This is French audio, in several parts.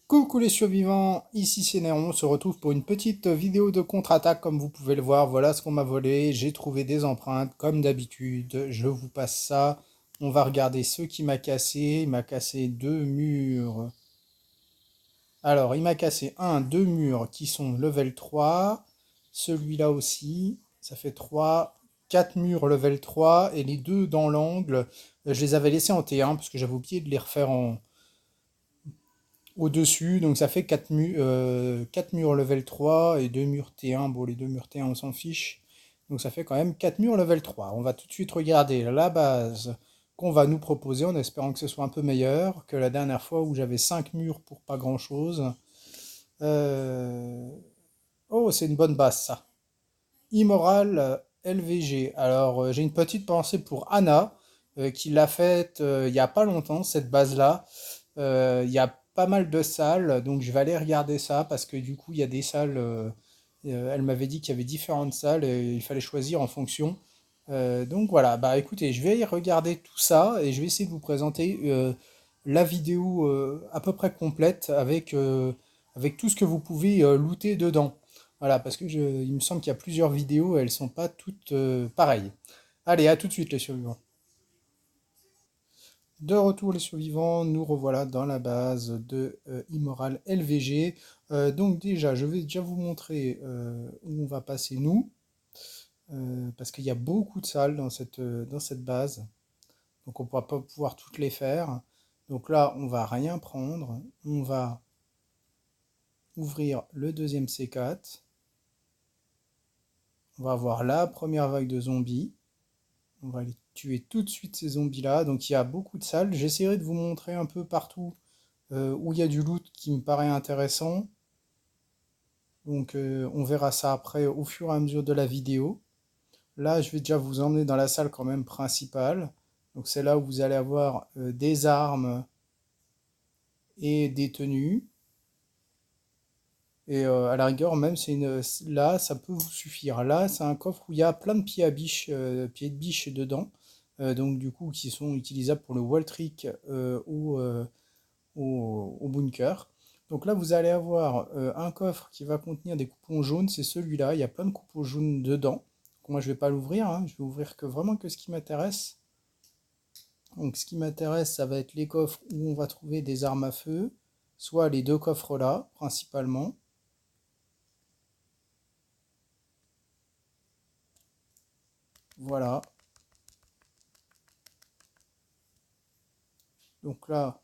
Coucou les survivants, ici c'est Néron, on se retrouve pour une petite vidéo de contre-attaque comme vous pouvez le voir. Voilà ce qu'on m'a volé, j'ai trouvé des empreintes comme d'habitude, je vous passe ça. On va regarder ce qui m'a cassé, il m'a cassé deux murs. Alors il m'a cassé deux murs qui sont level 3, celui-là aussi, ça fait 3, 4 murs level 3 et les deux dans l'angle, je les avais laissés en T1 parce que j'avais oublié de les refaire au-dessus, donc ça fait 4 murs level 3 et 2 murs T1. Bon, les 2 murs T1, on s'en fiche. Donc ça fait quand même 4 murs level 3. On va tout de suite regarder la base qu'on va nous proposer en espérant que ce soit un peu meilleur que la dernière fois où j'avais 5 murs pour pas grand-chose. Euh, Oh, c'est une bonne base ça. Immoral LVG. Alors j'ai une petite pensée pour Anna qui l'a faite il n'y a pas longtemps, cette base-là. Il y a pas mal de salles, donc je vais aller regarder ça parce que du coup il y a des salles. Elle m'avait dit qu'il y avait différentes salles et il fallait choisir en fonction. Donc voilà, bah écoutez, je vais y regarder tout ça et je vais essayer de vous présenter la vidéo à peu près complète avec tout ce que vous pouvez looter dedans. Voilà, parce que il me semble qu'il y a plusieurs vidéos et elles sont pas toutes pareilles. Allez, à tout de suite les survivants. De retour les survivants, nous revoilà dans la base de Immoral LVG. Donc déjà, je vais déjà vous montrer où on va passer nous, parce qu'il y a beaucoup de salles dans cette base, donc on ne pourra pas pouvoir toutes les faire. Donc là, on va rien prendre, on va ouvrir le deuxième C4, on va avoir la première vague de zombies, on va aller tuer tout de suite ces zombies-là. Donc il y a beaucoup de salles, j'essaierai de vous montrer un peu partout où il y a du loot qui me paraît intéressant. Donc on verra ça après au fur et à mesure de la vidéo. Là, je vais déjà vous emmener dans la salle quand même principale. Donc c'est là où vous allez avoir des armes et des tenues. Et à la rigueur, même là, ça peut vous suffire. Là, c'est un coffre où il y a plein de pieds à biche, pieds de biche dedans. Donc du coup, qui sont utilisables pour le wall trick au bunker. Donc là, vous allez avoir un coffre qui va contenir des coupons jaunes, c'est celui-là, il y a plein de coupons jaunes dedans. Donc moi, je ne vais pas l'ouvrir, hein. Je vais ouvrir que vraiment que ce qui m'intéresse. Donc ce qui m'intéresse, ça va être les coffres où on va trouver des armes à feu, soit les deux coffres là, principalement. Voilà. Donc là,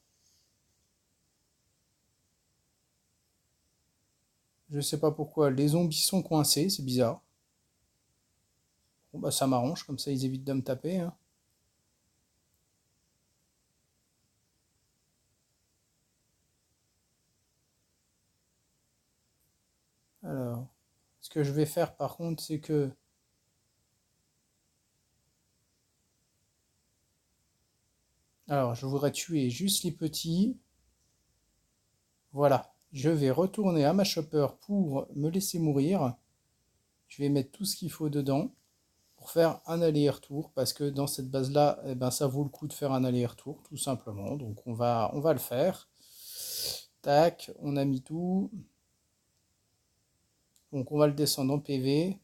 je sais pas pourquoi, les zombies sont coincés, c'est bizarre. Bon bah ça m'arrange, comme ça ils évitent de me taper, hein. Alors, ce que je vais faire par contre, c'est que alors, je voudrais tuer juste les petits. Voilà. Je vais retourner à ma chopper pour me laisser mourir. Je vais mettre tout ce qu'il faut dedans pour faire un aller-retour. Parce que dans cette base-là, eh ben, ça vaut le coup de faire un aller-retour, tout simplement. Donc on va le faire. Tac, on a mis tout. Donc on va le descendre en PV.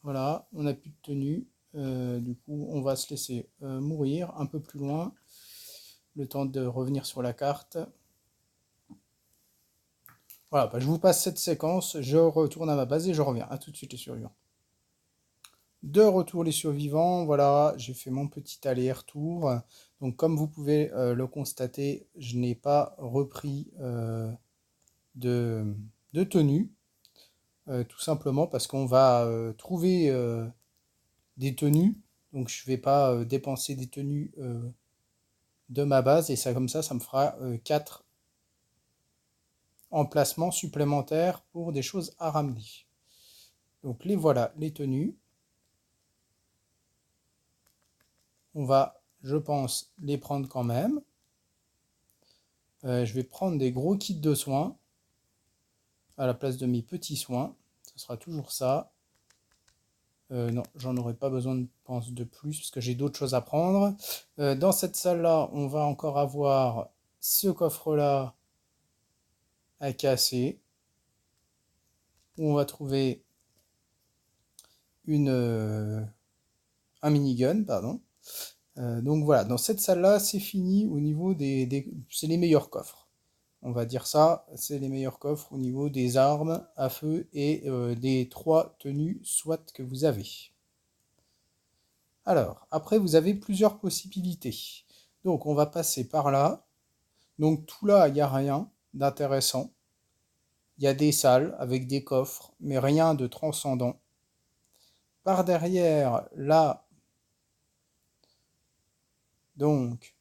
Voilà, on n'a plus de tenue. Du coup, on va se laisser mourir un peu plus loin. Le temps de revenir sur la carte. Voilà, bah, je vous passe cette séquence, je retourne à ma base et je reviens. À tout de suite les survivants. De retour les survivants, voilà, j'ai fait mon petit aller-retour. Donc comme vous pouvez le constater, je n'ai pas repris de, de tenue. Tout simplement parce qu'on va trouver des tenues. Donc je ne vais pas dépenser des tenues de ma base et ça comme ça me fera 4 emplacements supplémentaires pour des choses à ramener. Donc les voilà, les tenues. On va je pense les prendre quand même. Je vais prendre des gros kits de soins à la place de mes petits soins. Ce sera toujours ça. Non, j'en aurai pas besoin, pense, de plus, parce que j'ai d'autres choses à prendre. Dans cette salle-là, on va encore avoir ce coffre-là à casser, où on va trouver un minigun, pardon. Donc voilà, dans cette salle-là, c'est fini au niveau c'est les meilleurs coffres. On va dire ça, c'est les meilleurs coffres au niveau des armes à feu et des 3 tenues SWAT que vous avez. Alors, après, vous avez plusieurs possibilités. Donc, on va passer par là. Donc, tout là, il n'y a rien d'intéressant. Il y a des salles avec des coffres, mais rien de transcendant. Par derrière, là, donc,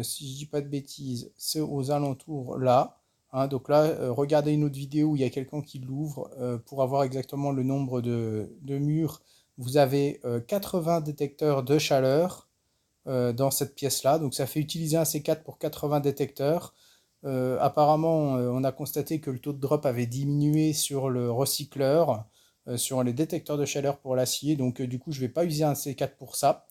si je dis pas de bêtises, c'est aux alentours là. Hein, donc là, regardez une autre vidéo où il y a quelqu'un qui l'ouvre pour avoir exactement le nombre de murs. Vous avez 80 détecteurs de chaleur dans cette pièce-là. Donc ça fait utiliser un C4 pour 80 détecteurs. Apparemment, on a constaté que le taux de drop avait diminué sur le recycleur, sur les détecteurs de chaleur pour l'acier. Donc du coup, je ne vais pas user un C4 pour ça.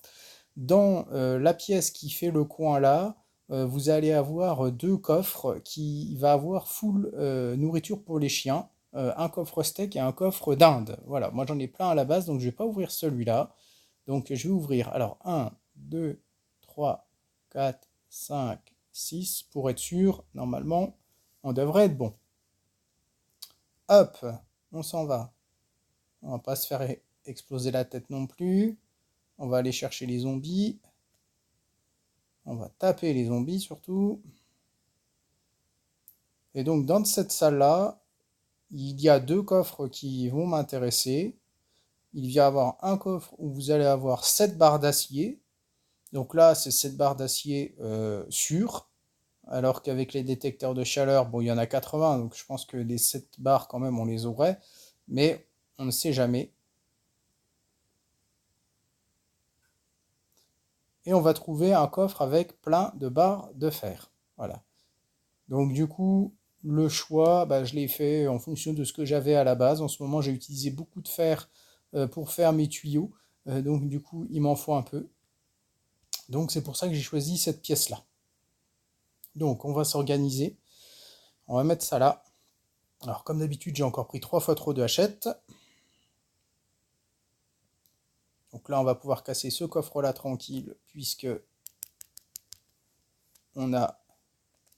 Dans la pièce qui fait le coin là, vous allez avoir deux coffres qui va avoir full nourriture pour les chiens. Un coffre steak et un coffre dinde. Voilà, moi j'en ai plein à la base, donc je ne vais pas ouvrir celui-là. Donc je vais ouvrir, alors 1, 2, 3, 4, 5, 6, pour être sûr, normalement, on devrait être bon. Hop, on s'en va. On va pas se faire exploser la tête non plus. On va aller chercher les zombies. On va taper les zombies surtout. Et donc dans cette salle-là, il y a deux coffres qui vont m'intéresser. Il va y avoir un coffre où vous allez avoir 7 barres d'acier. Donc là, c'est 7 barres d'acier sûres. Alors qu'avec les détecteurs de chaleur, bon, il y en a 80, donc je pense que les 7 barres, quand même, on les aurait. Mais on ne sait jamais. Et on va trouver un coffre avec plein de barres de fer. Voilà. Donc du coup, le choix, bah, je l'ai fait en fonction de ce que j'avais à la base. En ce moment, j'ai utilisé beaucoup de fer pour faire mes tuyaux. Donc du coup, il m'en faut un peu. Donc c'est pour ça que j'ai choisi cette pièce-là. Donc on va s'organiser. On va mettre ça là. Alors comme d'habitude, j'ai encore pris 3 fois trop de hachettes. Donc là, on va pouvoir casser ce coffre-là tranquille, puisque on a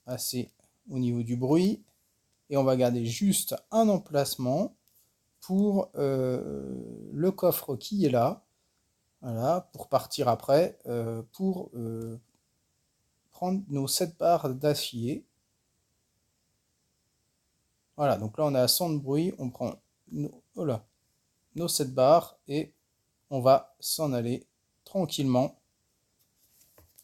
assez au niveau du bruit. Et on va garder juste un emplacement pour le coffre qui est là. Voilà, pour partir après, pour prendre nos 7 barres d'acier. Voilà, donc là on est à 100 de bruit, on prend nos 7 barres et on va s'en aller tranquillement.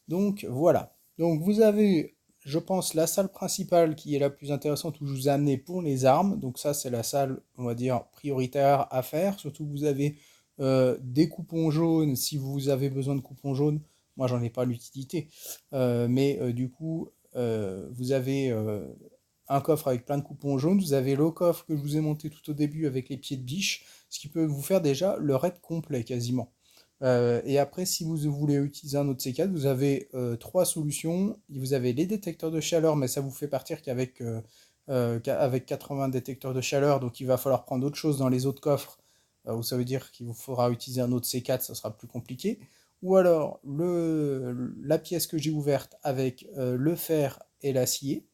Donc voilà. Donc vous avez, je pense, la salle principale qui est la plus intéressante où je vous ai amené pour les armes. Donc ça, c'est la salle, on va dire, prioritaire à faire. Surtout que vous avez des coupons jaunes si vous avez besoin de coupons jaunes. Moi, j'en ai pas l'utilité. Mais du coup, vous avez un coffre avec plein de coupons jaunes. Vous avez le coffre que je vous ai monté tout au début avec les pieds de biche, ce qui peut vous faire déjà le raid complet quasiment. Et après, si vous voulez utiliser un autre C4, vous avez trois solutions. Vous avez les détecteurs de chaleur, mais ça vous fait partir qu'avec 80 détecteurs de chaleur, donc il va falloir prendre autre chose dans les autres coffres, où ça veut dire qu'il vous faudra utiliser un autre C4, ça sera plus compliqué. Ou alors la pièce que j'ai ouverte avec le fer et l'acier,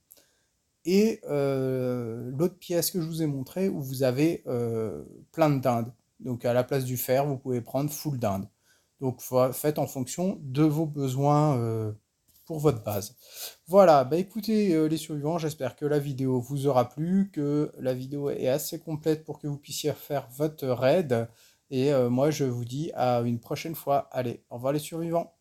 et l'autre pièce que je vous ai montrée où vous avez plein de dindes. Donc à la place du fer, vous pouvez prendre full dinde. Donc faites en fonction de vos besoins pour votre base. Voilà, bah écoutez les survivants, j'espère que la vidéo vous aura plu, que la vidéo est assez complète pour que vous puissiez faire votre raid. Et moi je vous dis à une prochaine fois. Allez, au revoir les survivants.